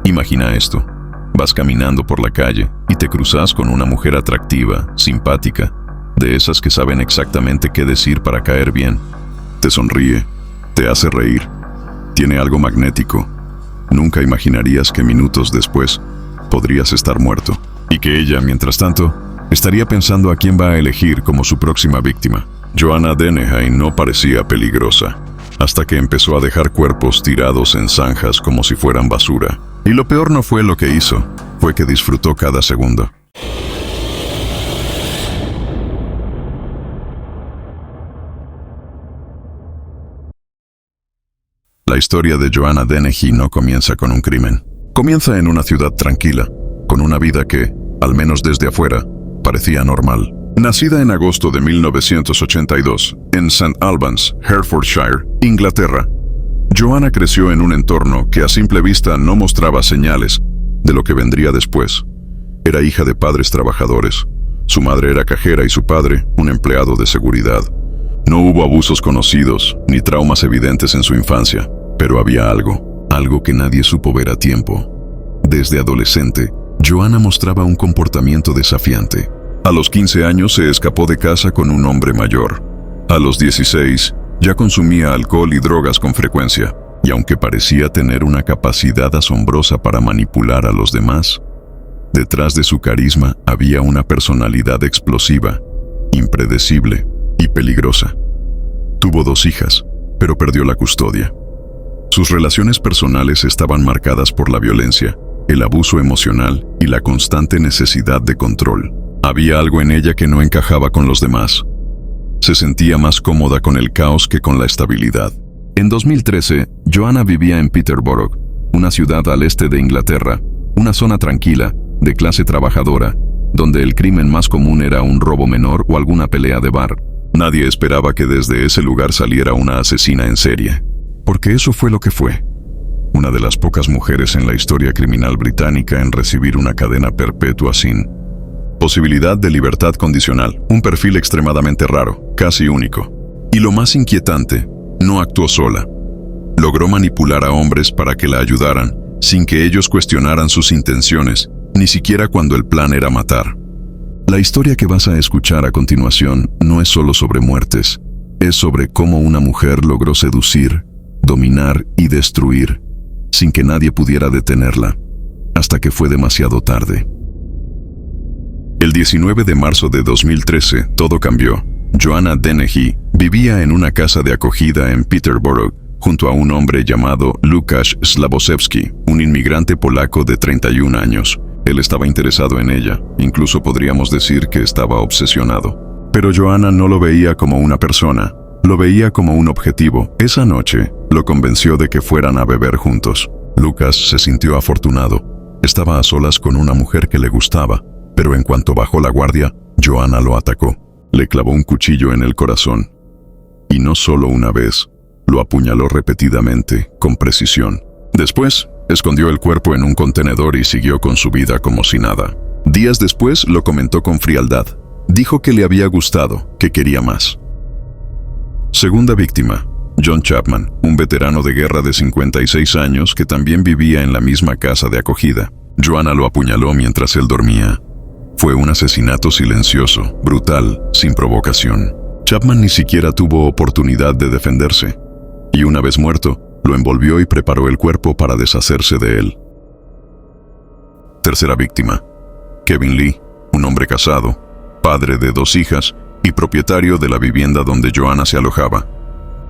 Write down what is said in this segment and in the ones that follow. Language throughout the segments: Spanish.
Imagina esto. Vas caminando por la calle y te cruzas con una mujer atractiva, simpática, de esas que saben exactamente qué decir para caer bien. Te sonríe, te hace reír, tiene algo magnético. Nunca imaginarías que minutos después podrías estar muerto y que ella, mientras tanto, estaría pensando a quién va a elegir como su próxima víctima. Joanna Dennehy no parecía peligrosa, hasta que empezó a dejar cuerpos tirados en zanjas como si fueran basura. Y lo peor no fue lo que hizo, fue que disfrutó cada segundo. La historia de Joanna Dennehy no comienza con un crimen. Comienza en una ciudad tranquila, con una vida que, al menos desde afuera, parecía normal. Nacida en agosto de 1982, en St. Albans, Hertfordshire, Inglaterra, Joanna creció en un entorno que a simple vista no mostraba señales de lo que vendría después. Era hija de padres trabajadores. Su madre era cajera y su padre, un empleado de seguridad. No hubo abusos conocidos, ni traumas evidentes en su infancia, pero había algo que nadie supo ver a tiempo. Desde adolescente, Joanna mostraba un comportamiento desafiante. A los 15 años se escapó de casa con un hombre mayor. A los 16, ya consumía alcohol y drogas con frecuencia, y aunque parecía tener una capacidad asombrosa para manipular a los demás, detrás de su carisma había una personalidad explosiva, impredecible y peligrosa. Tuvo 2 hijas, pero perdió la custodia. Sus relaciones personales estaban marcadas por la violencia, el abuso emocional y la constante necesidad de control. Había algo en ella que no encajaba con los demás. Se sentía más cómoda con el caos que con la estabilidad. En 2013, Joanna vivía en Peterborough, una ciudad al este de Inglaterra, una zona tranquila, de clase trabajadora, donde el crimen más común era un robo menor o alguna pelea de bar. Nadie esperaba que desde ese lugar saliera una asesina en serie, porque eso fue lo que fue. Una de las pocas mujeres en la historia criminal británica en recibir una cadena perpetua sin posibilidad de libertad condicional, un perfil extremadamente raro, casi único. Y lo más inquietante, no actuó sola. Logró manipular a hombres para que la ayudaran, sin que ellos cuestionaran sus intenciones, ni siquiera cuando el plan era matar. La historia que vas a escuchar a continuación no es solo sobre muertes, es sobre cómo una mujer logró seducir, dominar y destruir, sin que nadie pudiera detenerla, hasta que fue demasiado tarde. El 19 de marzo de 2013, todo cambió. Joanna Dennehy vivía en una casa de acogida en Peterborough, junto a un hombre llamado Łukasz Slabosewski, un inmigrante polaco de 31 años. Él estaba interesado en ella, incluso podríamos decir que estaba obsesionado. Pero Joanna no lo veía como una persona, lo veía como un objetivo. Esa noche, lo convenció de que fueran a beber juntos. Łukasz se sintió afortunado. Estaba a solas con una mujer que le gustaba. Pero en cuanto bajó la guardia, Joanna lo atacó. Le clavó un cuchillo en el corazón. Y no solo una vez, lo apuñaló repetidamente, con precisión. Después, escondió el cuerpo en un contenedor y siguió con su vida como si nada. Días después, lo comentó con frialdad. Dijo que le había gustado, que quería más. Segunda víctima, John Chapman, un veterano de guerra de 56 años que también vivía en la misma casa de acogida. Joanna lo apuñaló mientras él dormía. Fue un asesinato silencioso, brutal, sin provocación. Chapman ni siquiera tuvo oportunidad de defenderse, y una vez muerto, lo envolvió y preparó el cuerpo para deshacerse de él. Tercera víctima, Kevin Lee, un hombre casado, padre de 2 hijas y propietario de la vivienda donde Joanna se alojaba.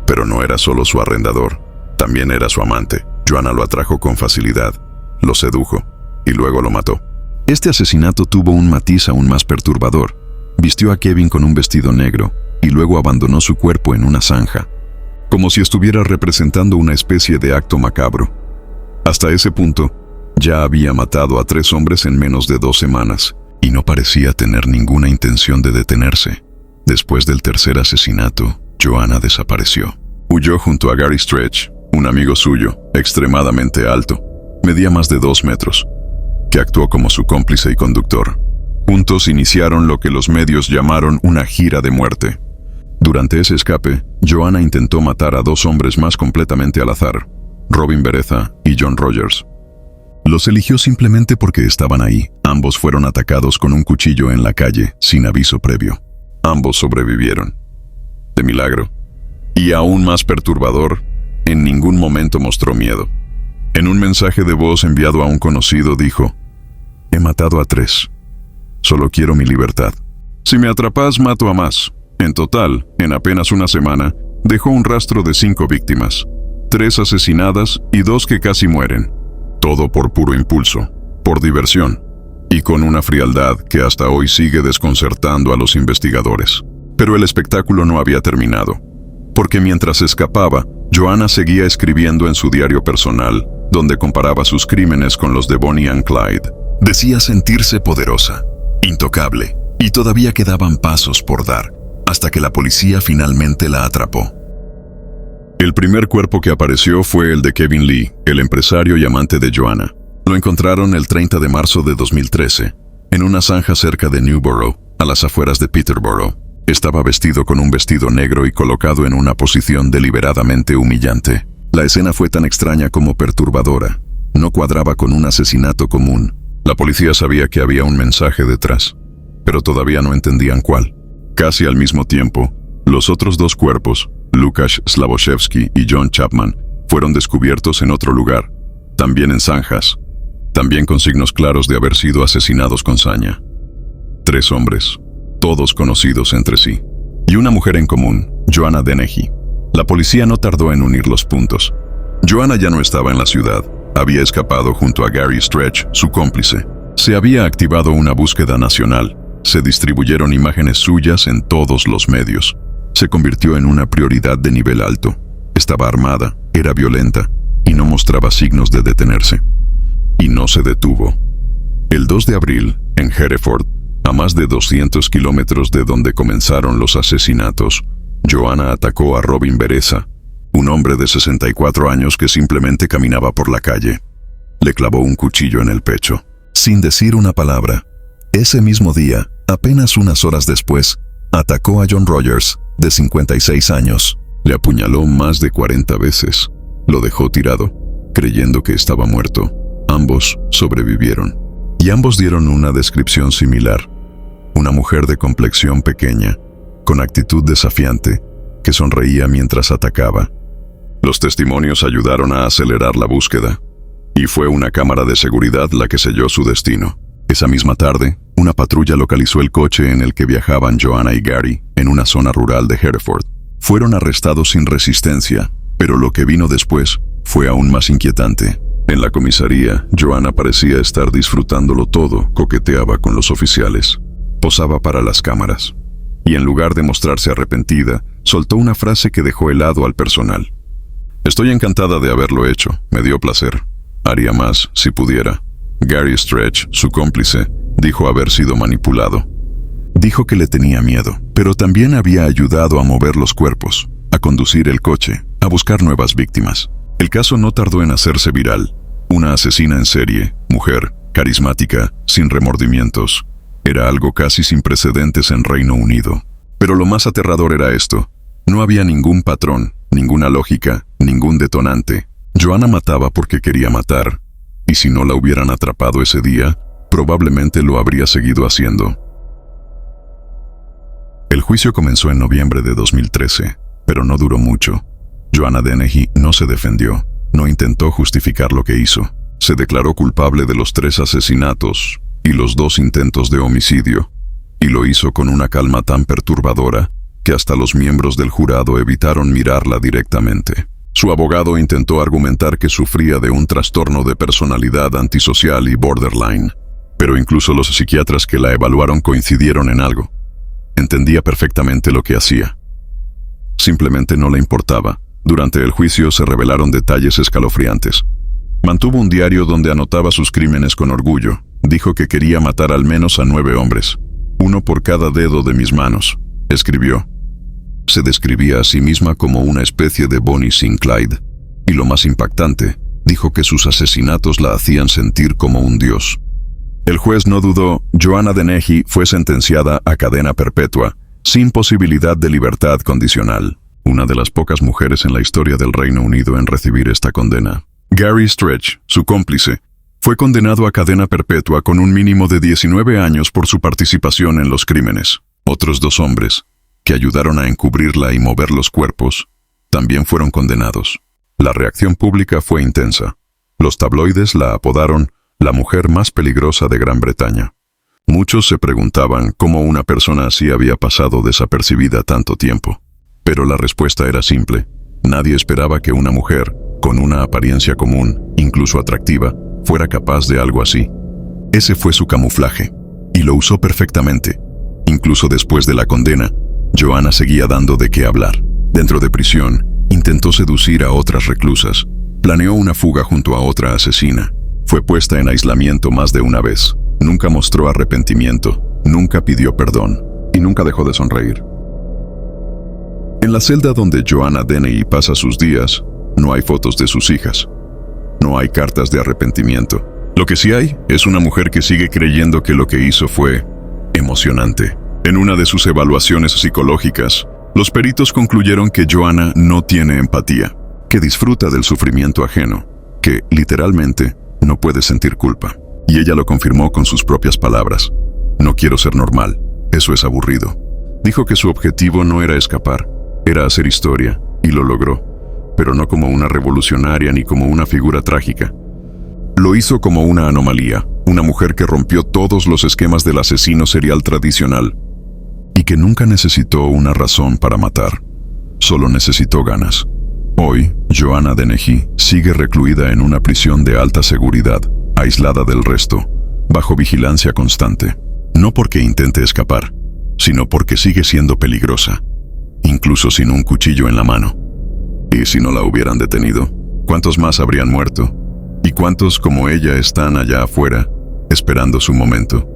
Pero no era solo su arrendador, también era su amante. Joanna lo atrajo con facilidad, lo sedujo y luego lo mató. Este asesinato tuvo un matiz aún más perturbador. Vistió a Kevin con un vestido negro y luego abandonó su cuerpo en una zanja, como si estuviera representando una especie de acto macabro. Hasta ese punto, ya había matado a 3 hombres en menos de 2 semanas y no parecía tener ninguna intención de detenerse. Después del tercer asesinato, Joanna desapareció. Huyó junto a Gary Stretch, un amigo suyo, extremadamente alto, medía más de 2 metros, que actuó como su cómplice y conductor. Juntos iniciaron lo que los medios llamaron una gira de muerte. Durante ese escape, Joanna intentó matar a 2 hombres más completamente al azar, Robin Bereza y John Rogers. Los eligió simplemente porque estaban ahí. Ambos fueron atacados con un cuchillo en la calle, sin aviso previo. Ambos sobrevivieron. De milagro. Y aún más perturbador, en ningún momento mostró miedo. En un mensaje de voz enviado a un conocido dijo: «He matado a 3. Solo quiero mi libertad. Si me atrapas, mato a más». En total, en apenas una semana, dejó un rastro de 5 víctimas. 3 asesinadas y 2 que casi mueren. Todo por puro impulso, por diversión, y con una frialdad que hasta hoy sigue desconcertando a los investigadores. Pero el espectáculo no había terminado, porque mientras escapaba, Joanna seguía escribiendo en su diario personal, donde comparaba sus crímenes con los de Bonnie and Clyde. Decía sentirse poderosa, intocable, y todavía quedaban pasos por dar, hasta que la policía finalmente la atrapó. El primer cuerpo que apareció fue el de Kevin Lee, el empresario y amante de Joanna. Lo encontraron el 30 de marzo de 2013, en una zanja cerca de Newborough, a las afueras de Peterborough. Estaba vestido con un vestido negro y colocado en una posición deliberadamente humillante. La escena fue tan extraña como perturbadora. No cuadraba con un asesinato común. La policía sabía que había un mensaje detrás, pero todavía no entendían cuál. Casi al mismo tiempo, los otros 2 cuerpos, Lukasz Sławoszewski y John Chapman, fueron descubiertos en otro lugar, también en zanjas, también con signos claros de haber sido asesinados con saña. 3 hombres, todos conocidos entre sí, y una mujer en común, Joanna Dennehy. La policía no tardó en unir los puntos. Joanna ya no estaba en la ciudad, había escapado junto a Gary Stretch, su cómplice. Se había activado una búsqueda nacional, se distribuyeron imágenes suyas en todos los medios. Se convirtió en una prioridad de nivel alto. Estaba armada, era violenta y no mostraba signos de detenerse. Y no se detuvo. El 2 de abril, en Hereford, a más de 200 kilómetros de donde comenzaron los asesinatos, Joanna atacó a Robin Bereza, un hombre de 64 años que simplemente caminaba por la calle. Le clavó un cuchillo en el pecho, sin decir una palabra. Ese mismo día, apenas unas horas después, atacó a John Rogers, de 56 años. Le apuñaló más de 40 veces. Lo dejó tirado, creyendo que estaba muerto. Ambos sobrevivieron. Y ambos dieron una descripción similar. Una mujer de complexión pequeña, con actitud desafiante, que sonreía mientras atacaba. Los testimonios ayudaron a acelerar la búsqueda, y fue una cámara de seguridad la que selló su destino. Esa misma tarde, una patrulla localizó el coche en el que viajaban Joanna y Gary en una zona rural de Hereford. Fueron arrestados sin resistencia, pero lo que vino después fue aún más inquietante. En la comisaría, Joanna parecía estar disfrutándolo todo, coqueteaba con los oficiales, posaba para las cámaras, y en lugar de mostrarse arrepentida, soltó una frase que dejó helado al personal. «Estoy encantada de haberlo hecho, me dio placer. Haría más si pudiera». Gary Stretch, su cómplice, dijo haber sido manipulado. Dijo que le tenía miedo, pero también había ayudado a mover los cuerpos, a conducir el coche, a buscar nuevas víctimas. El caso no tardó en hacerse viral. Una asesina en serie, mujer, carismática, sin remordimientos. Era algo casi sin precedentes en Reino Unido. Pero lo más aterrador era esto. No había ningún patrón, ninguna lógica, ningún detonante. Joanna mataba porque quería matar. Y si no la hubieran atrapado ese día, probablemente lo habría seguido haciendo. El juicio comenzó en noviembre de 2013, pero no duró mucho. Joanna Dennehy no se defendió, no intentó justificar lo que hizo. Se declaró culpable de los 3 asesinatos y los 2 intentos de homicidio, y lo hizo con una calma tan perturbadora que hasta los miembros del jurado evitaron mirarla directamente. Su abogado intentó argumentar que sufría de un trastorno de personalidad antisocial y borderline, pero incluso los psiquiatras que la evaluaron coincidieron en algo. Entendía perfectamente lo que hacía. Simplemente no le importaba. Durante el juicio se revelaron detalles escalofriantes. Mantuvo un diario donde anotaba sus crímenes con orgullo. Dijo que quería matar al menos a 9 hombres, 1 por cada dedo de mis manos, escribió. Se describía a sí misma como una especie de Bonnie sin Clyde, y lo más impactante, dijo que sus asesinatos la hacían sentir como un dios. El juez no dudó. Joanna Dennehy fue sentenciada a cadena perpetua, sin posibilidad de libertad condicional, una de las pocas mujeres en la historia del Reino Unido en recibir esta condena. Gary Stretch, su cómplice, Fue condenado a cadena perpetua con un mínimo de 19 años por su participación en los crímenes. Otros 2 hombres, que ayudaron a encubrirla y mover los cuerpos, también fueron condenados. La reacción pública fue intensa. Los tabloides la apodaron la mujer más peligrosa de Gran Bretaña. Muchos se preguntaban cómo una persona así había pasado desapercibida tanto tiempo. Pero la respuesta era simple. Nadie esperaba que una mujer, con una apariencia común, incluso atractiva, fuera capaz de algo así. Ese fue su camuflaje, y lo usó perfectamente. Incluso después de la condena, Joanna seguía dando de qué hablar. Dentro de prisión, intentó seducir a otras reclusas, planeó una fuga junto a otra asesina, fue puesta en aislamiento más de una vez, nunca mostró arrepentimiento, nunca pidió perdón, y nunca dejó de sonreír. En la celda donde Joanna Dennehy pasa sus días, no hay fotos de sus hijas. No hay cartas de arrepentimiento. Lo que sí hay es una mujer que sigue creyendo que lo que hizo fue emocionante. En una de sus evaluaciones psicológicas, los peritos concluyeron que Joanna no tiene empatía, que disfruta del sufrimiento ajeno, que, literalmente, no puede sentir culpa. Y ella lo confirmó con sus propias palabras. No quiero ser normal, eso es aburrido. Dijo que su objetivo no era escapar, era hacer historia, y lo logró, pero no como una revolucionaria ni como una figura trágica. Lo hizo como una anomalía, una mujer que rompió todos los esquemas del asesino serial tradicional, y que nunca necesitó una razón para matar, solo necesitó ganas. Hoy, Joanna Dennehy sigue recluida en una prisión de alta seguridad, aislada del resto, bajo vigilancia constante. No porque intente escapar, sino porque sigue siendo peligrosa, incluso sin un cuchillo en la mano. ¿Y si no la hubieran detenido? ¿Cuántos más habrían muerto? ¿Y cuántos como ella están allá afuera, esperando su momento?